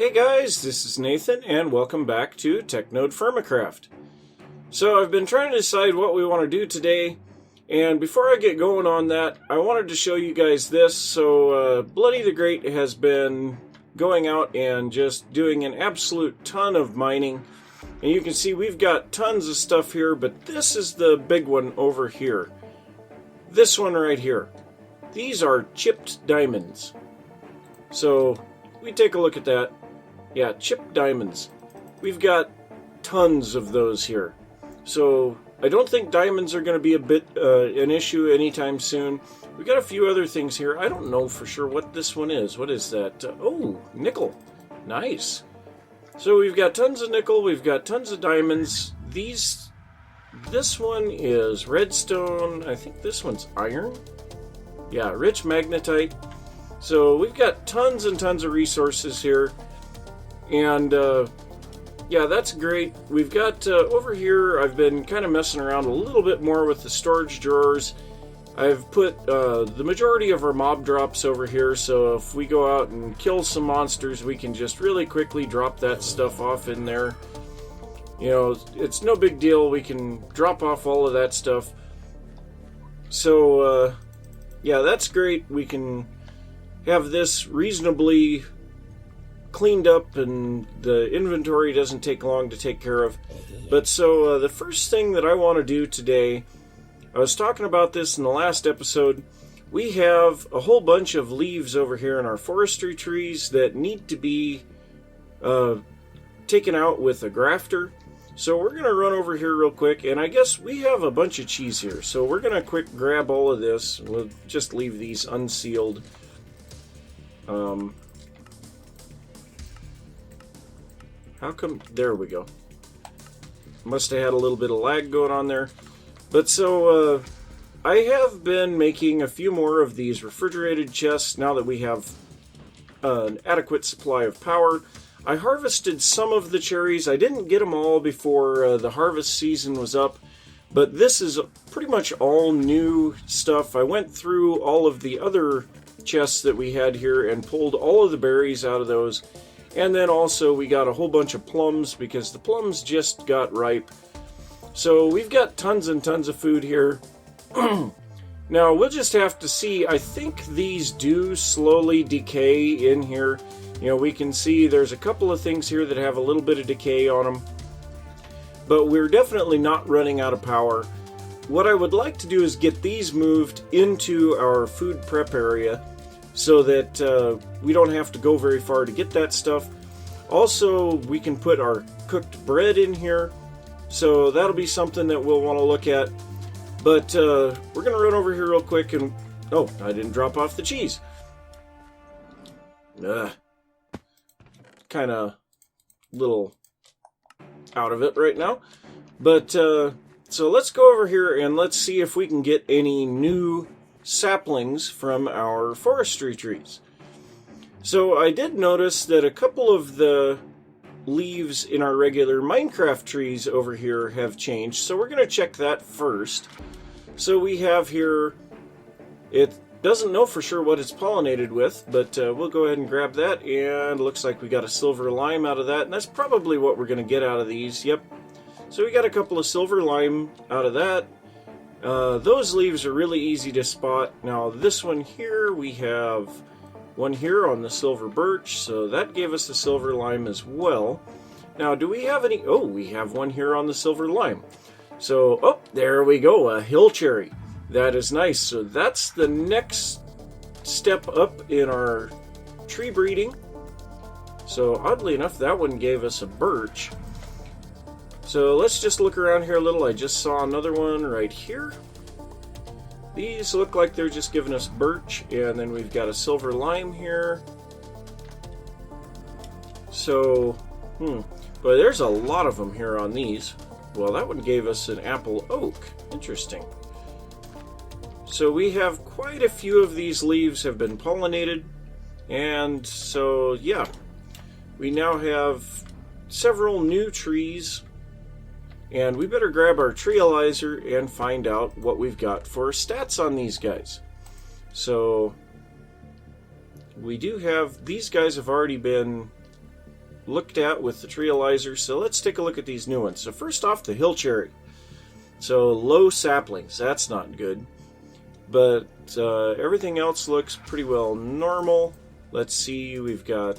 Hey guys, this is Nathan and welcome back to TechNodeFirmaCraft. So I've been trying to decide what we want to do today, and before I get going on that, I wanted to show you guys this. So Bloody the Great has been going out and just doing an absolute ton of mining, and you can see we've got tons of stuff here, but this is the big one over here. This one right here. These are chipped diamonds. So we take a look at that. Yeah, chipped diamonds. We've got tons of those here. So I don't think diamonds are going to be an issue anytime soon. We've got a few other things here. I don't know for sure what this one is. What is that? Oh, nickel. Nice. So we've got tons of nickel. We've got tons of diamonds. This one is redstone. I think this one's iron. Yeah, rich magnetite. So we've got tons and tons of resources here. And yeah, that's great. We've got over here, I've been kind of messing around a little bit more with the storage drawers. I've put the majority of our mob drops over here, so if we go out and kill some monsters, we can just really quickly drop that stuff off in there. You know, it's no big deal. We can drop off all of that stuff. So yeah, that's great. We can have this reasonably cleaned up and the inventory doesn't take long to take care of. But so the first thing that I want to do today, I was talking about this in the last episode, we have a whole bunch of leaves over here in our forestry trees that need to be taken out with a grafter. So we're going to run over here real quick, and I guess we have a bunch of cheese here, so we're going to quick grab all of this. We'll just leave these unsealed. How come? There we go. Must have had a little bit of lag going on there. But so, I have been making a few more of these refrigerated chests now that we have an adequate supply of power. I harvested some of the cherries. I didn't get them all before the harvest season was up. But this is pretty much all new stuff. I went through all of the other chests that we had here and pulled all of the berries out of those. And then also we got a whole bunch of plums because the plums just got ripe. So we've got tons and tons of food here. Now we'll just have to see. I think these do slowly decay in here. You know, we can see there's a couple of things here that have a little bit of decay on them. But we're definitely not running out of power. What I would like to do is get these moved into our food prep area, so that we don't have to go very far to get that stuff. Also, we can put our cooked bread in here, so that'll be something that we'll want to look at. But we're going to run over here real quick and... Oh, I didn't drop off the cheese. Kind of little out of it right now. But so let's go over here and let's see if we can get any new saplings from our forestry trees. So I did notice that a couple of the leaves in our regular Minecraft trees over here have changed, so we're going to check that first. So we have here, it doesn't know for sure what it's pollinated with, but we'll go ahead and grab that, and it looks like we got a silver lime out of that, and that's probably what we're going to get out of these. Yep. So we got a couple of silver lime out of that. Those leaves are really easy to spot. Now this one here, we have one here on the silver birch, so that gave us the silver lime as well. Now do we have any? Oh, we have one here on the silver lime. So, oh, there we go, a hill cherry. That is nice. So that's the next step up in our tree breeding. So oddly enough, that one gave us a birch. So let's just look around here a little. I just saw another one right here. These look like they're just giving us birch, and then we've got a silver lime here. So, but there's a lot of them here on these. Well, that one gave us an apple oak. Interesting. So we have quite a few of these leaves have been pollinated, and so yeah, we now have several new trees. And we better grab our treealyzer and find out what we've got for stats on these guys. So we do have, these guys have already been looked at with the TerraFirmaCraft, so let's take a look at these new ones. So first off, the hill cherry. So low saplings, that's not good. But everything else looks pretty well normal. Let's see, we've got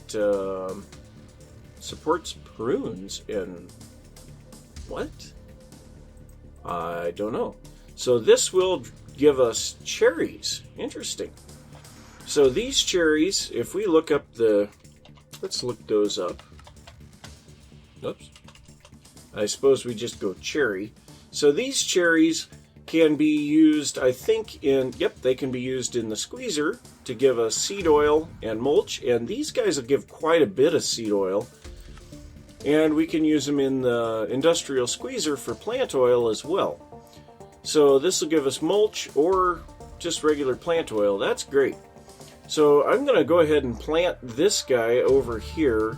supports prunes and what? I don't know. So this will give us cherries. Interesting. So these cherries, if we look up let's look those up. Oops. I suppose we just go cherry. So these cherries can be used, I think, they can be used in the squeezer to give us seed oil and mulch. And these guys will give quite a bit of seed oil. And we can use them in the industrial squeezer for plant oil as well. So this will give us mulch or just regular plant oil. That's great. So I'm going to go ahead and plant this guy over here.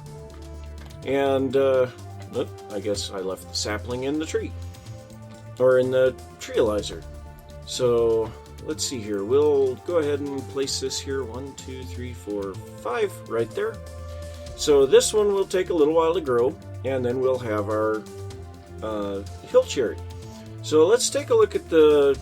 And I guess I left the sapling in the tree. Or in the TerraFirmaCraft. So let's see here. We'll go ahead and place this here. 1, 2, 3, 4, 5 right there. So this one will take a little while to grow, and then we'll have our hill cherry. So let's take a look at the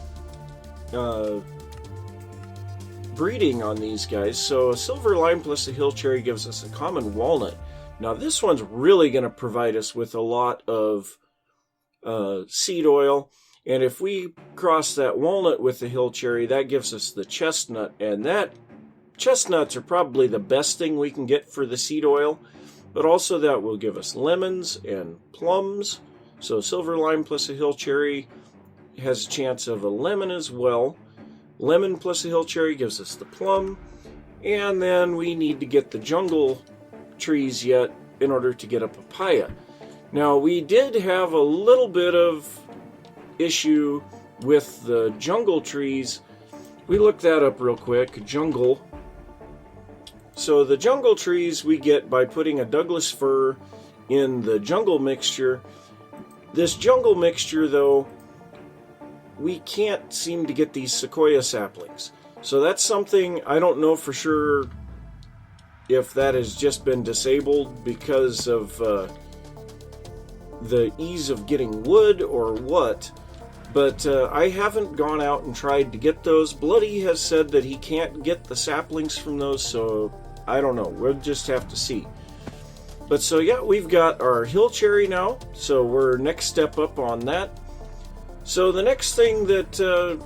breeding on these guys. So a silver lime plus a hill cherry gives us a common walnut. Now this one's really going to provide us with a lot of seed oil, and if we cross that walnut with the hill cherry, that gives us the chestnut, and that chestnuts are probably the best thing we can get for the seed oil, but also that will give us lemons and plums. So silver lime plus a hill cherry has a chance of a lemon as well. Lemon plus a hill cherry gives us the plum, and then we need to get the jungle trees yet in order to get a papaya. Now, we did have a little bit of issue with the jungle trees. We looked that up real quick, jungle. So the jungle trees we get by putting a Douglas fir in the jungle mixture. This jungle mixture, though, we can't seem to get these sequoia saplings. So that's something I don't know for sure if that has just been disabled because of the ease of getting wood or what, but I haven't gone out and tried to get those. Bloody has said that he can't get the saplings from those, so I don't know. We'll just have to see. But so yeah, we've got our hill cherry now, so we're next step up on that. So the next thing that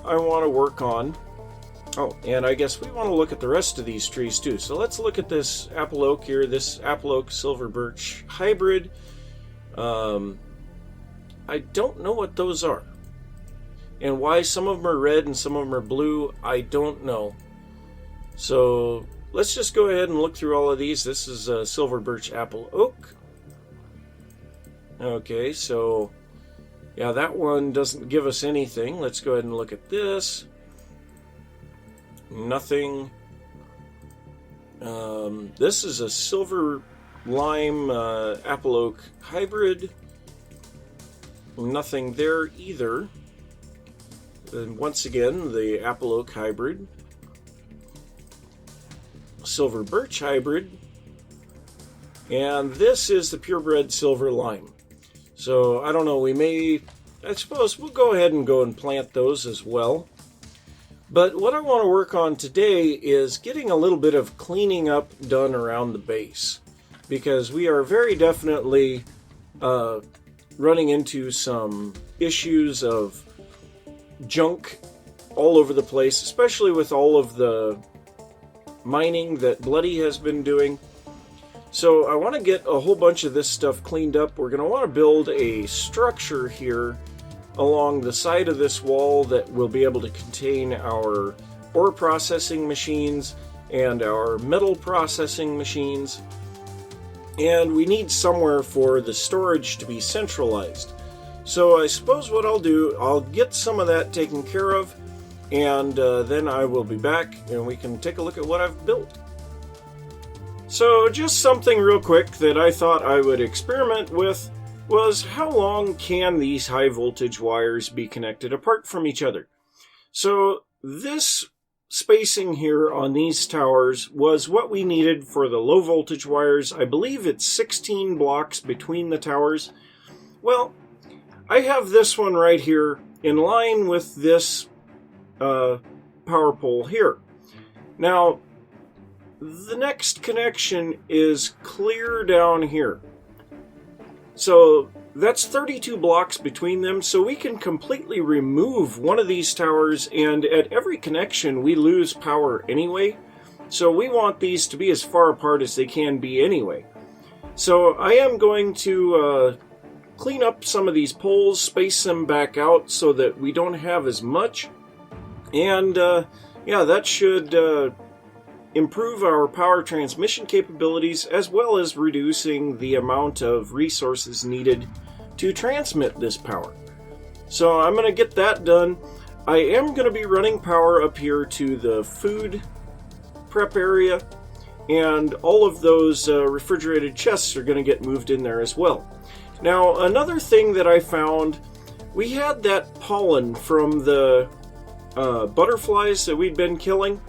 I want to work on, and I guess we want to look at the rest of these trees too. So let's look at this apple oak here, this apple oak silver birch hybrid. I don't know what those are. And why some of them are red and some of them are blue, I don't know. So let's just go ahead and look through all of these. This is a silver birch apple oak. Okay, so yeah, that one doesn't give us anything. Let's go ahead and look at this. Nothing. This is a silver lime apple oak hybrid. Nothing there either. And once again, the apple oak hybrid. Silver birch hybrid. And this is the purebred silver lime. So I don't know, I suppose we'll go ahead and plant those as well. But what I want to work on today is getting a little bit of cleaning up done around the base, because we are very definitely running into some issues of junk all over the place, especially with all of the mining that Bloody has been doing. So I want to get a whole bunch of this stuff cleaned up. We're going to want to build a structure here along the side of this wall that will be able to contain our ore processing machines and our metal processing machines. And we need somewhere for the storage to be centralized. So I suppose what I'll do, I'll get some of that taken care of, and then I will be back and we can take a look at what I've built. So just something real quick that I thought I would experiment with was how long can these high voltage wires be connected apart from each other? So this spacing here on these towers was what we needed for the low voltage wires. I believe it's 16 blocks between the towers. Well, I have this one right here in line with this power pole here. Now, the next connection is clear down here. So that's 32 blocks between them, so we can completely remove one of these towers, and at every connection we lose power anyway. So we want these to be as far apart as they can be anyway. So I am going to clean up some of these poles, space them back out so that we don't have as much. And yeah, that should improve our power transmission capabilities, as well as reducing the amount of resources needed to transmit this power. So I'm going to get that done. I am going to be running power up here to the food prep area, and all of those refrigerated chests are going to get moved in there as well. Now, another thing that I found, we had that pollen from the butterflies that we'd been killing,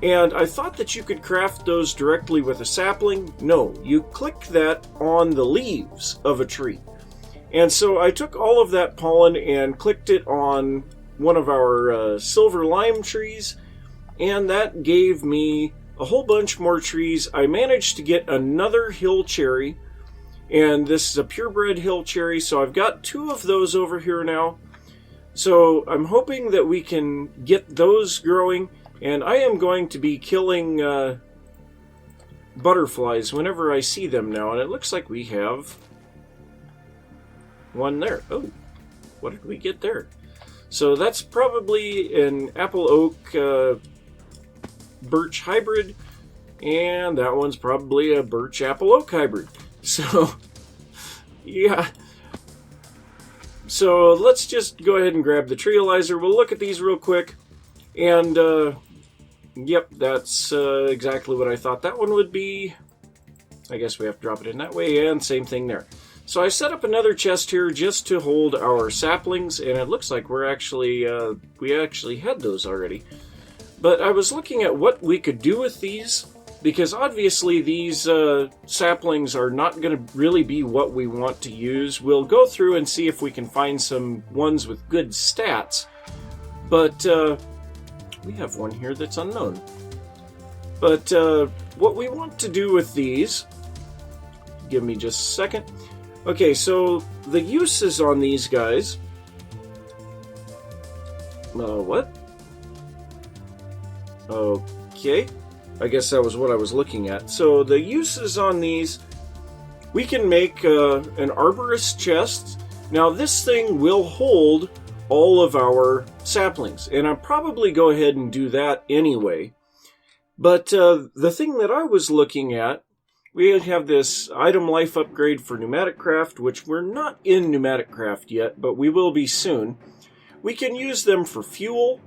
and I thought that you could craft those directly with a sapling. No, you click that on the leaves of a tree. And so I took all of that pollen and clicked it on one of our silver lime trees, and that gave me a whole bunch more trees. I managed to get another hill cherry, and this is a purebred hill cherry, so I've got 2 of those over here now. So I'm hoping that we can get those growing, and I am going to be killing butterflies whenever I see them now, and it looks like we have one there. Oh, what did we get there? So that's probably an apple oak birch hybrid, and that one's probably a birch apple oak hybrid. So yeah, so let's just go ahead and grab the treealizer. We'll look at these real quick, and yep, that's exactly what I thought that one would be. I guess we have to drop it in that way, and same thing there. So I set up another chest here just to hold our saplings, and it looks like we actually had those already. But I was looking at what we could do with these, because obviously these saplings are not going to really be what we want to use. We'll go through and see if we can find some ones with good stats, but we have one here that's unknown. But what we want to do with these, give me just a second. Okay, so the uses on these guys, what? Okay, I guess that was what I was looking at. So the uses on these, we can make an arborist chest. Now this thing will hold all of our saplings, and I'll probably go ahead and do that anyway. But the thing that I was looking at, we have this item life upgrade for PneumaticCraft, which we're not in PneumaticCraft yet, but we will be soon. We can use them for fuel,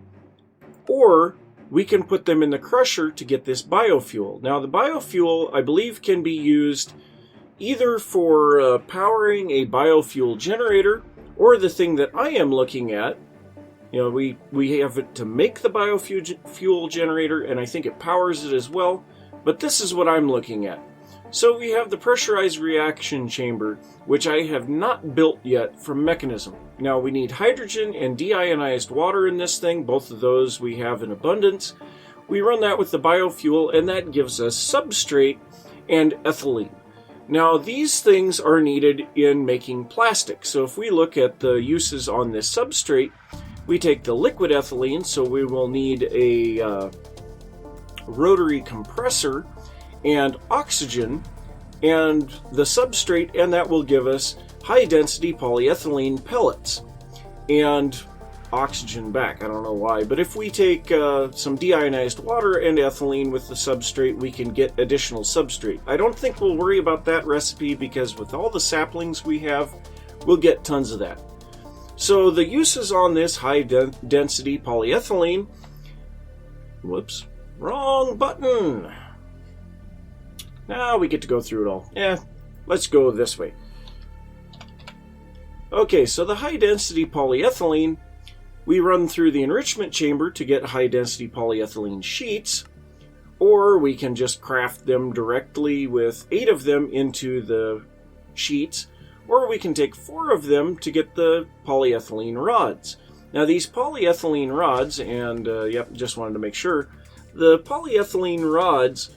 or we can put them in the crusher to get this biofuel. Now the biofuel, I believe, can be used either for powering a biofuel generator, or the thing that I am looking at, you know, we have it to make the biofuel generator, and I think it powers it as well, but this is what I'm looking at. So we have the pressurized reaction chamber, which I have not built yet from Mechanism. Now we need hydrogen and deionized water in this thing. Both of those we have in abundance. We run that with the biofuel, and that gives us substrate and ethylene. Now these things are needed in making plastic. So if we look at the uses on this substrate, we take the liquid ethylene, so we will need a rotary compressor and oxygen and the substrate, and that will give us high density polyethylene pellets and oxygen back. I don't know why, but if we take some deionized water and ethylene with the substrate, we can get additional substrate. I don't think we'll worry about that recipe, because with all the saplings we have, we'll get tons of that. So the uses on this high density polyethylene, whoops, wrong button. Now we get to go through it all. Let's go this way. Okay, so the high density polyethylene, we run through the enrichment chamber to get high-density polyethylene sheets, or we can just craft them directly with 8 of them into the sheets, or we can take 4 of them to get the polyethylene rods. Now these polyethylene rods, and just wanted to make sure, the polyethylene rods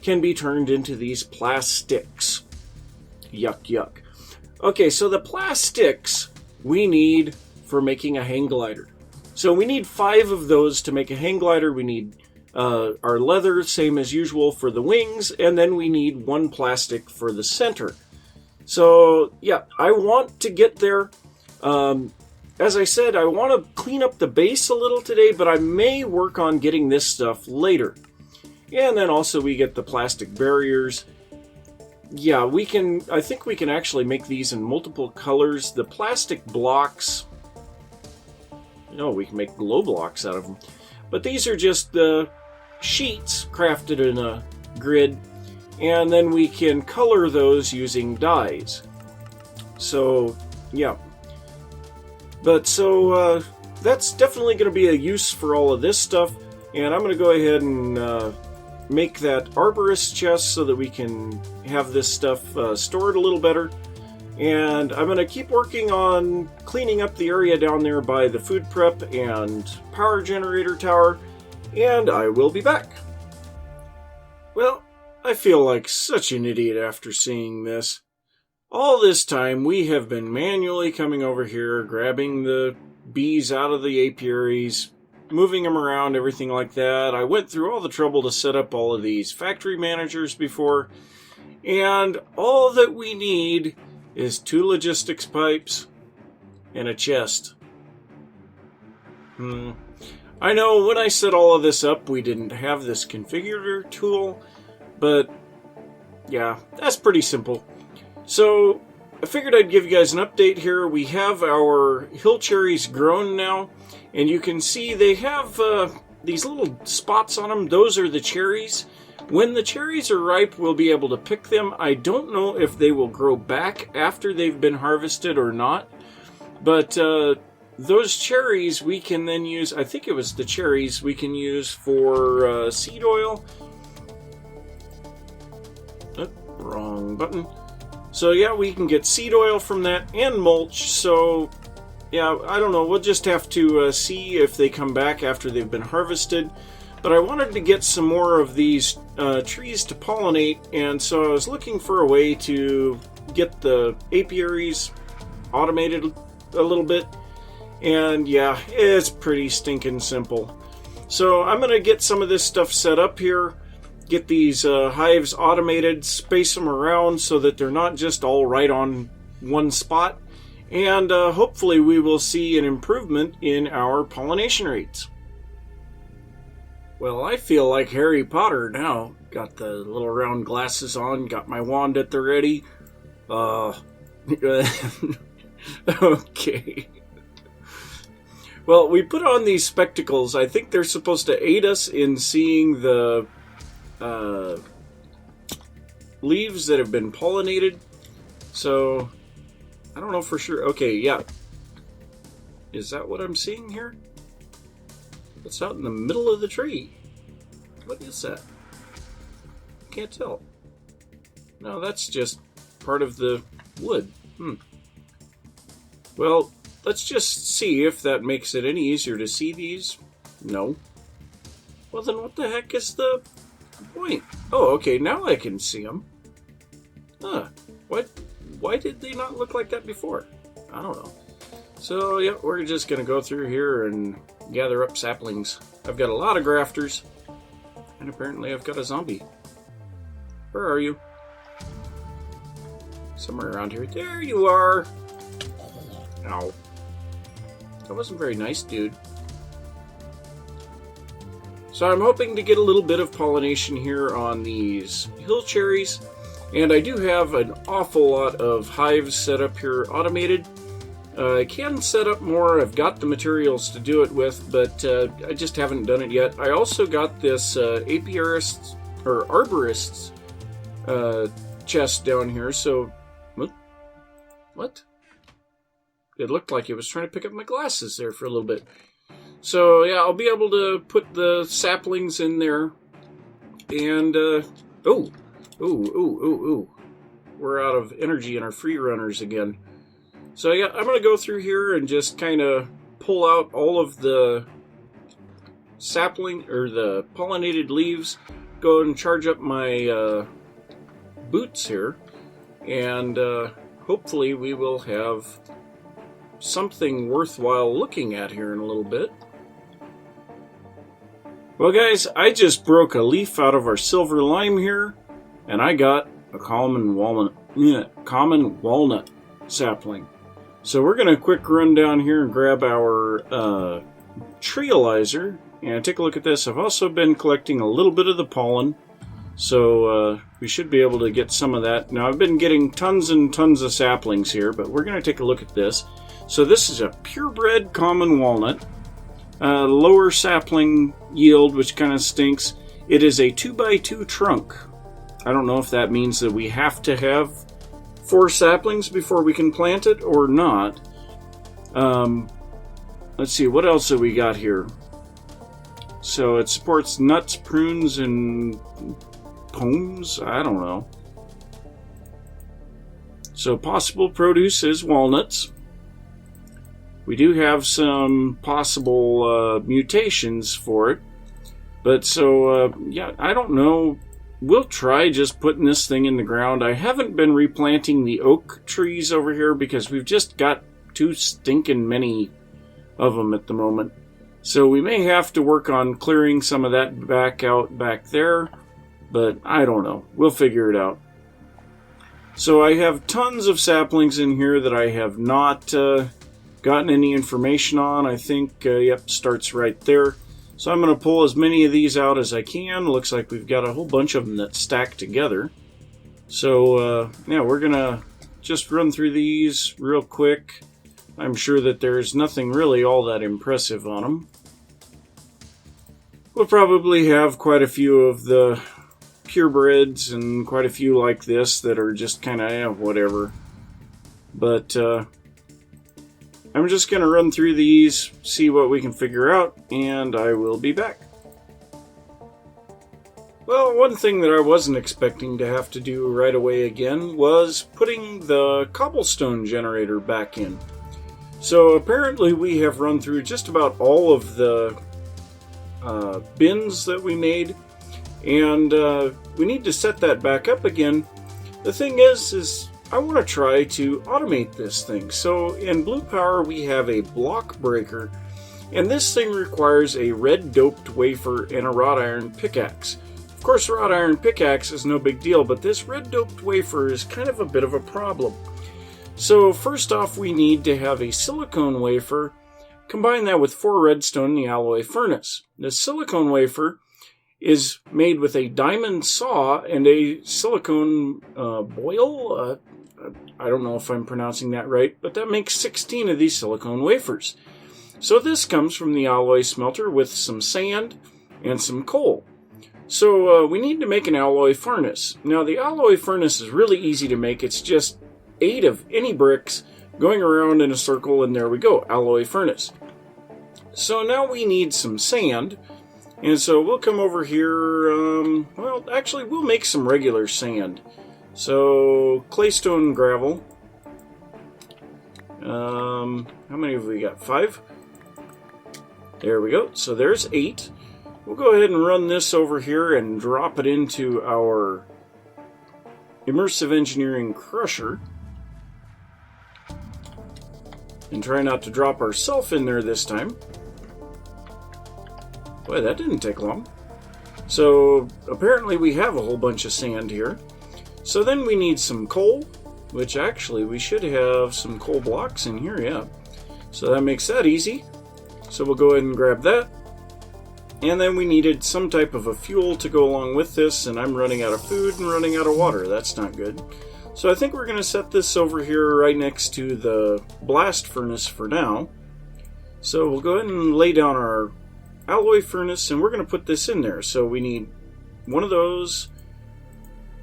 can be turned into these plastics. Yuck, yuck. Okay, so the plastics we need for making a hang glider. So we need 5 of those to make a hang glider. We need our leather, same as usual for the wings, and then we need 1 plastic for the center. So yeah, I want to get there. As I said, I want to clean up the base a little today, but I may work on getting this stuff later. And then also we get the plastic barriers. Yeah, I think we can actually make these in multiple colors. The plastic blocks, we can make glow blocks out of them. But these are just the sheets crafted in a grid, and then we can color those using dyes. So, yeah. But so, that's definitely going to be a use for all of this stuff, and I'm going to go ahead and make that arborist chest so that we can have this stuff stored a little better. And I'm going to keep working on cleaning up the area down there by the food prep and power generator tower, and I will be back. Well, I feel like such an idiot after seeing this. All this time we have been manually coming over here, grabbing the bees out of the apiaries, moving them around, everything like that. I went through all the trouble to set up all of these factory managers before, and all that we need is 2 logistics pipes and a chest. I know when I set all of this up, we didn't have this configurator tool, but yeah, that's pretty simple. So I figured I'd give you guys an update here. We have our hill cherries grown now, and you can see they have these little spots on them. Those are the cherries. When the cherries are ripe, we'll be able to pick them. I don't know if they will grow back after they've been harvested or not, but those cherries we can then use, I think it was the cherries we can use for seed oil. Oh, wrong button. So yeah, we can get seed oil from that and mulch. So yeah, I don't know. We'll just have to see if they come back after they've been harvested. But I wanted to get some more of these trees to pollinate, and so I was looking for a way to get the apiaries automated a little bit. And yeah, it's pretty stinking simple. So I'm going to get some of this stuff set up here, get these hives automated, space them around so that they're not just all right on one spot, and hopefully we will see an improvement in our pollination rates. Well, I feel like Harry Potter now. Got the little round glasses on, got my wand at the ready. Okay. Well, we put on these spectacles. I think they're supposed to aid us in seeing the leaves that have been pollinated. So, I don't know for sure. Okay, yeah. Is that what I'm seeing here? It's out in the middle of the tree. What is that? Can't tell. No, that's just part of the wood. Well, let's just see if that makes it any easier to see these. No. Well, then what the heck is the point? Oh, okay, now I can see them. Huh. Why did they not look like that before? I don't know. So, yeah, we're just going to go through here and gather up saplings. I've got a lot of grafters, and apparently I've got a zombie. Where are you? Somewhere around here. There you are! Ow. That wasn't very nice, dude. So I'm hoping to get a little bit of pollination here on these hill cherries, and I do have an awful lot of hives set up here automated. I can set up more. I've got the materials to do it with, but I just haven't done it yet. I also got this apiarist or arborist's chest down here. So, what? it looked like it was trying to pick up my glasses there for a little bit. So yeah, I'll be able to put the saplings in there. And, ooh. We're out of energy in our free runners again. So yeah, I'm going to go through here and just kind of pull out all of the sapling, or the pollinated leaves. Go and charge up my boots here. And hopefully we will have something worthwhile looking at here in a little bit. Well guys, I just broke a leaf out of our silver lime here, and I got a common walnut sapling. So we're going to quick run down here and grab our treealizer and take a look at this. I've also been collecting a little bit of the pollen, so we should be able to get some of that. Now I've been getting tons and tons of saplings here, but we're going to take a look at this. So this is a purebred common walnut. Lower sapling yield, which kind of stinks. It is a 2x2 trunk. I don't know if that means that we have to have 4 saplings before we can plant it or not. Let's see, what else have we got here? So it supports nuts, prunes, and pomes? I don't know. So possible produce is walnuts. We do have some possible mutations for it. But so, yeah, I don't know. We'll try just putting this thing in the ground. I haven't been replanting the oak trees over here because we've just got too stinking many of them at the moment. So we may have to work on clearing some of that back out back there. But I don't know. We'll figure it out. So I have tons of saplings in here that I have not gotten any information on. I think, yep, starts right there. So I'm going to pull as many of these out as I can. Looks like we've got a whole bunch of them that stack together. So, yeah, we're going to just run through these real quick. I'm sure that there's nothing really all that impressive on them. We'll probably have quite a few of the purebreds and quite a few like this that are just kind of, whatever. But, I'm just going to run through these, see what we can figure out, and I will be back. Well, one thing that I wasn't expecting to have to do right away again was putting the cobblestone generator back in. So apparently we have run through just about all of the bins that we made, and we need to set that back up again. The thing is I want to try to automate this thing. So in Blue Power we have a block breaker, and this thing requires a red doped wafer and a wrought iron pickaxe. Of course, a wrought iron pickaxe is no big deal, but this red doped wafer is kind of a bit of a problem. So first off, we need to have a silicone wafer, combine that with 4 redstone in the alloy furnace. The silicone wafer is made with a diamond saw and a silicone boil. I don't know if I'm pronouncing that right, but that makes 16 of these silicone wafers. So this comes from the alloy smelter with some sand and some coal. So we need to make an alloy furnace. Now the alloy furnace is really easy to make. It's just 8 of any bricks going around in a circle, and there we go, alloy furnace. So now we need some sand. And so we'll come over here, well, actually, we'll make some regular sand. So, claystone gravel. How many have we got? 5? There we go. So there's 8. We'll go ahead and run this over here and drop it into our immersive engineering crusher. And try not to drop ourselves in there this time. Boy, that didn't take long. So apparently we have a whole bunch of sand here. So then we need some coal, which actually we should have some coal blocks in here, yeah. So that makes that easy. So we'll go ahead and grab that. And then we needed some type of a fuel to go along with this, and I'm running out of food and running out of water. That's not good. So I think we're going to set this over here right next to the blast furnace for now. So we'll go ahead and lay down our alloy furnace, and we're going to put this in there. So we need one of those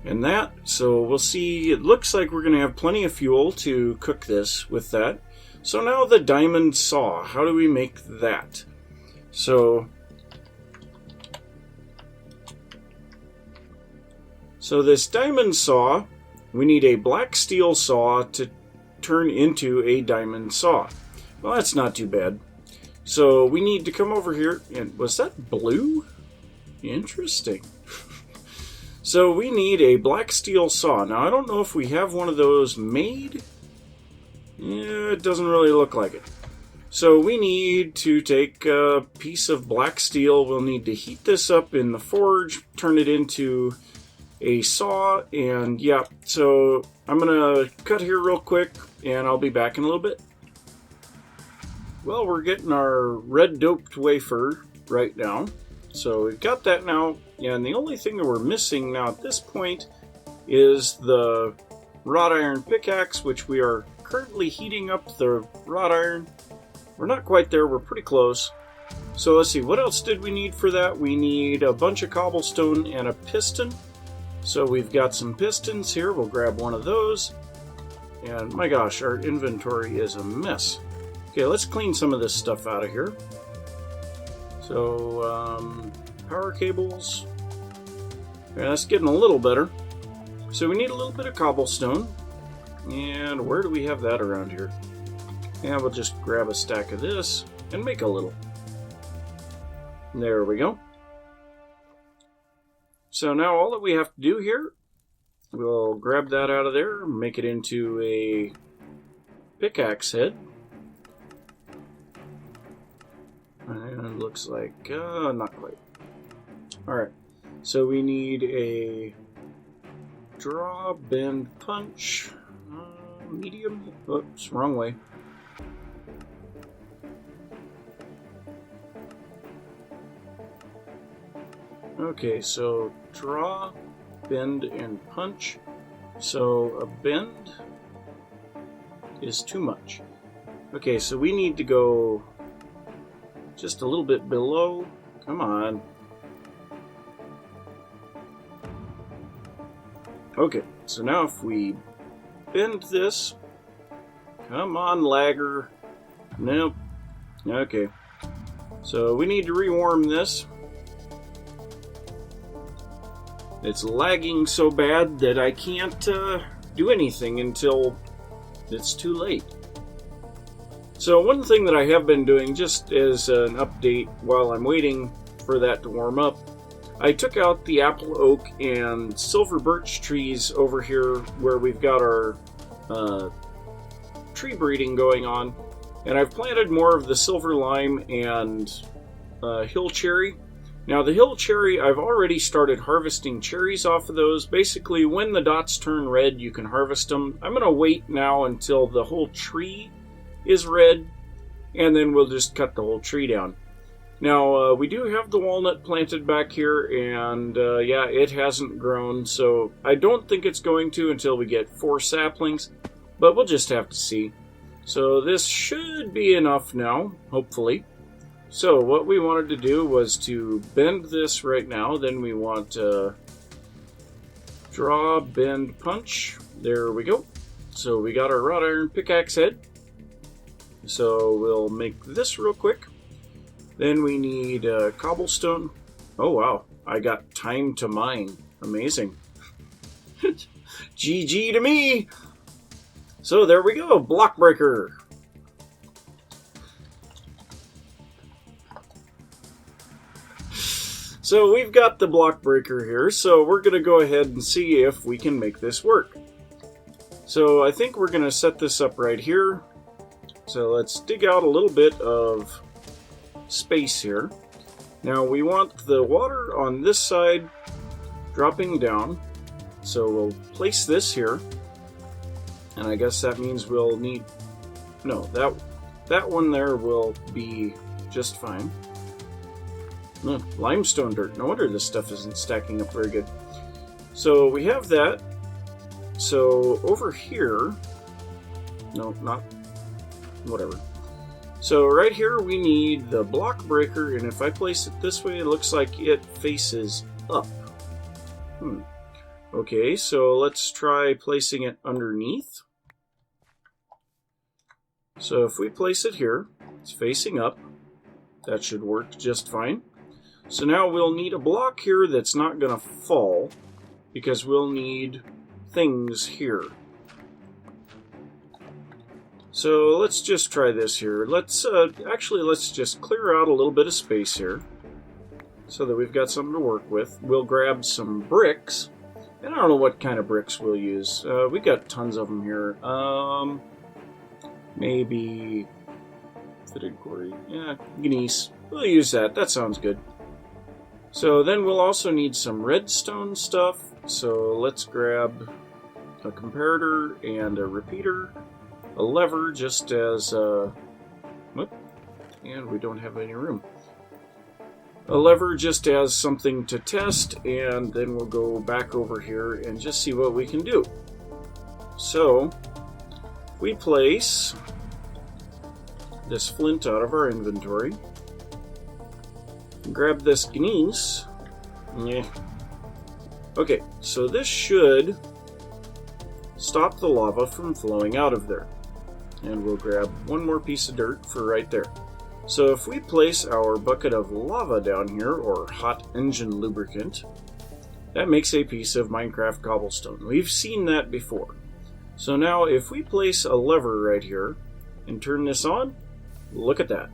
and that. So we'll see. It looks like we're going to have plenty of fuel to cook this with that. So now the diamond saw, how do we make that? So this diamond saw, we need a black steel saw to turn into a diamond saw. Well, that's not too bad. So we need to come over here, and was that blue? Interesting. So we need a black steel saw. Now I don't know if we have one of those made. Yeah, it doesn't really look like it. So we need to take a piece of black steel. We'll need to heat this up in the forge, turn it into a saw, and yeah, so I'm gonna cut here real quick and I'll be back in a little bit. Well, we're getting our red doped wafer right now. So we've got that now, and the only thing that we're missing now at this point is the wrought iron pickaxe, which we are currently heating up the wrought iron. We're not quite there, we're pretty close. So let's see, what else did we need for that? We need a bunch of cobblestone and a piston. So we've got some pistons here, we'll grab one of those. And my gosh, our inventory is a mess. Okay, let's clean some of this stuff out of here. So, power cables. Yeah, that's getting a little better. So we need a little bit of cobblestone. And where do we have that around here? Yeah, we'll just grab a stack of this and make a little. There we go. So now all that we have to do here, we'll grab that out of there, make it into a pickaxe head. And it looks like, not quite. Alright, so we need a draw, bend, punch, medium, oops, wrong way. Okay, so draw, bend, and punch. So a bend is too much. Okay, so we need to go just a little bit below. Come on. Okay, so now if we bend this, come on, lagger. Nope. Okay, so we need to rewarm this. It's lagging so bad that I can't do anything until it's too late. So one thing that I have been doing, just as an update while I'm waiting for that to warm up, I took out the apple oak and silver birch trees over here where we've got our tree breeding going on, and I've planted more of the silver lime and hill cherry. Now the hill cherry, I've already started harvesting cherries off of those. Basically, when the dots turn red, you can harvest them. I'm going to wait now until the whole tree is red, and then we'll just cut the whole tree down. Now, we do have the walnut planted back here, and yeah, it hasn't grown, so I don't think it's going to until we get 4 saplings, but we'll just have to see. So this should be enough now, hopefully. So what we wanted to do was to bend this right now, then we want to draw, bend, punch. There we go. So we got our wrought iron pickaxe head. So we'll make this real quick. Then we need cobblestone. Oh wow, I got time to mine. Amazing. GG to me! So there we go, block breaker. So we've got the block breaker here, so we're going to go ahead and see if we can make this work. So I think we're going to set this up right here. So let's dig out a little bit of space here. Now we want the water on this side dropping down. So we'll place this here. And I guess that means we'll need... No, that one there will be just fine. Limestone dirt. No wonder this stuff isn't stacking up very good. So we have that. So over here... No, not... Whatever. So right here we need the block breaker, and if I place it this way, it looks like it faces up. Okay, so let's try placing it underneath. So if we place it here, it's facing up. That should work just fine. So now we'll need a block here that's not going to fall, because we'll need things here. So let's just try this here. Let's just clear out a little bit of space here so that we've got something to work with. We'll grab some bricks, and I don't know what kind of bricks we'll use. We got tons of them here. Maybe fitted quarry. Yeah, gneiss. We'll use that. That sounds good. So then we'll also need some redstone stuff. So let's grab a comparator and a repeater. A lever, just as whoop, and we don't have any room. A lever just as something to test, and then we'll go back over here and just see what we can do. So we place this flint out of our inventory. Grab this gneiss. Yeah. Okay, so this should stop the lava from flowing out of there. And we'll grab one more piece of dirt for right there. So if we place our bucket of lava down here, or hot engine lubricant, that makes a piece of Minecraft cobblestone. We've seen that before. So now if we place a lever right here and turn this on, look at that.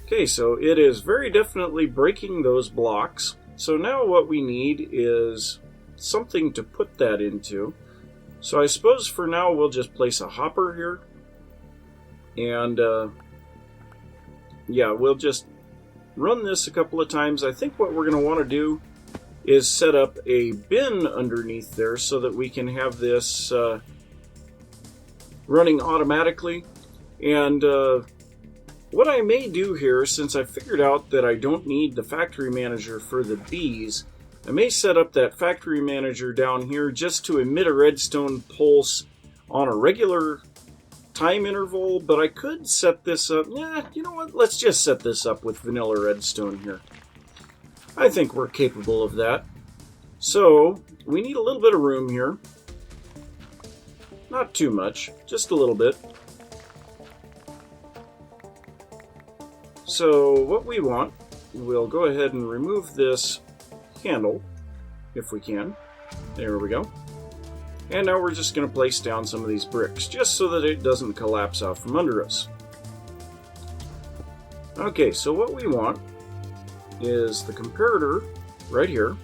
Okay, so it is very definitely breaking those blocks. So now what we need is something to put that into. So I suppose for now we'll just place a hopper here. And yeah, we'll just run this a couple of times. I think what we're going to want to do is set up a bin underneath there so that we can have this running automatically. And what I may do here, since I figured out that I don't need the factory manager for the bees, I may set up that factory manager down here just to emit a redstone pulse on a regular time interval, but I could set this up. Yeah, you know what? Let's just set this up with vanilla redstone here. I think we're capable of that. So we need a little bit of room here. Not too much, just a little bit. So what we want, we'll go ahead and remove this handle, if we can. There we go. And now we're just going to place down some of these bricks, just so that it doesn't collapse out from under us. Okay, so what we want is the comparator right here.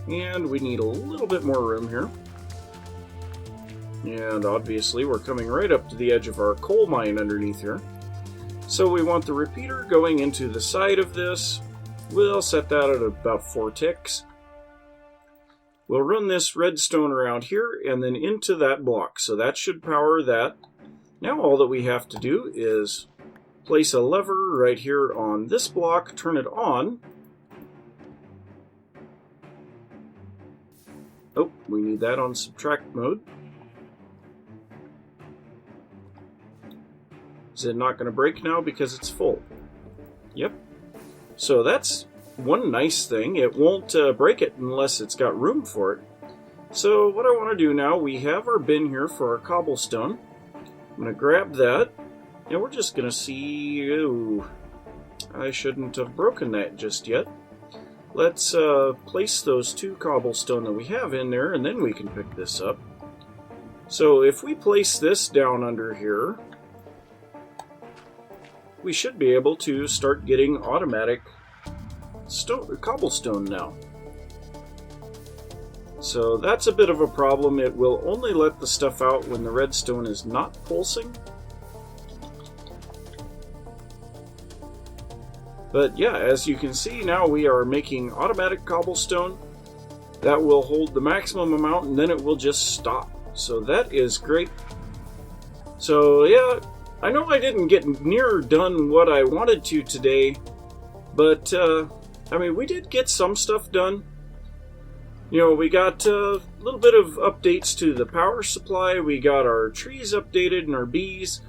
And we need a little bit more room here. And obviously we're coming right up to the edge of our coal mine underneath here. So we want the repeater going into the side of this. We'll set that at about 4 ticks. We'll run this redstone around here and then into that block. So that should power that. Now all that we have to do is place a lever right here on this block, turn it on. Oh, we need that on subtract mode. Is it not going to break now because it's full? Yep. So that's one nice thing. It won't break it unless it's got room for it. So what I want to do now, we have our bin here for our cobblestone. I'm going to grab that, and we're just going to see... Ooh, I shouldn't have broken that just yet. Let's place those 2 cobblestone that we have in there, and then we can pick this up. So if we place this down under here, we should be able to start getting automatic cobblestone now. So that's a bit of a problem. It will only let the stuff out when the redstone is not pulsing. But yeah, as you can see, now we are making automatic cobblestone. That will hold the maximum amount and then it will just stop. So that is great. So yeah, I know I didn't get near done what I wanted to today, but I mean, we did get some stuff done. You know, we got a little bit of updates to the power supply, we got our trees updated and our bees,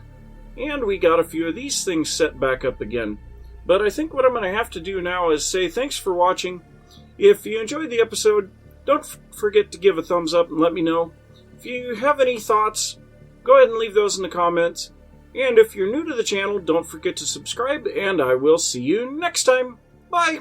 and we got a few of these things set back up again. But I think what I'm going to have to do now is say thanks for watching. If you enjoyed the episode, Don't forget to give a thumbs up and let me know. If you have any thoughts, go ahead and leave those in the comments. And if you're new to the channel, don't forget to subscribe, and I will see you next time. Bye!